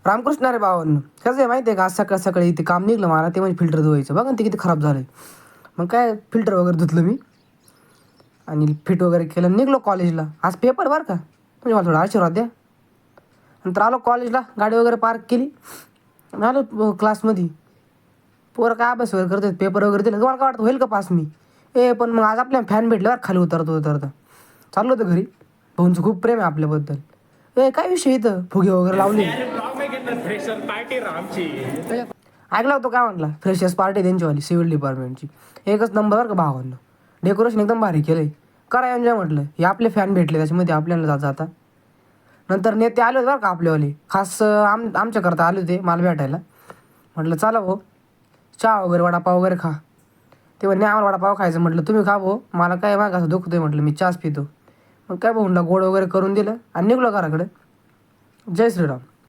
रामकृष्ण रे भावांनो, कसं आहे माहिती आहे का, आज सकाळ सकाळी इथे काम निघलं मला, ते म्हणजे फिल्टर धुवायचं. बघा ना ते किती खराब झालं आहे. मग काय फिल्टर वगैरे धुतलं मी आणि फिट वगैरे केलं, निघलो कॉलेजला. आज पेपर बरं का, म्हणजे मला थोडा आशीर्वाद द्या. नंतर आलो कॉलेजला, गाडी वगैरे पार्क केली, आलो क्लासमध्ये. पोरं काय अभ्यास वगैरे करतात, पेपर वगैरे दिलं. तुम्हाला काय वाटतं होईल का पास मी? पण मग आज आपल्या फॅन भेटले बरं खाली उतरता चाललो होतं घरी. भाऊंचं खूप प्रेम आहे आपल्याबद्दल. काय विषय इथं फुगे वगैरे लावले. ऐकला होतो काय म्हटलं, फ्रेशर्स पार्टी त्यांचीवाली सिव्हिल डिपार्टमेंटची. एकच नंबर बरं का भावांनो, डेकोरेशन एकदम भारी केलं आहे. करा एन्जॉय म्हटलं, हे आपले फॅन भेटले त्याच्यामध्ये आपल्याला जाता. नंतर नेते आले होते बरं का आपलेवाले, खास आमच्याकरता आले होते मला भेटायला. म्हटलं चला भाऊ, चहा वगैरे वडापाव वगैरे खा. ते म्हणे आम्हाला वडापाव खायचं. म्हटलं तुम्ही खा भाऊ, मला काय मागायचं दुखतंय म्हटलं, मी चहाच पितो. मग काय भाऊंना गोड वगैरे करून दिलं आणि निघलो घराकडे. जय श्रीराम.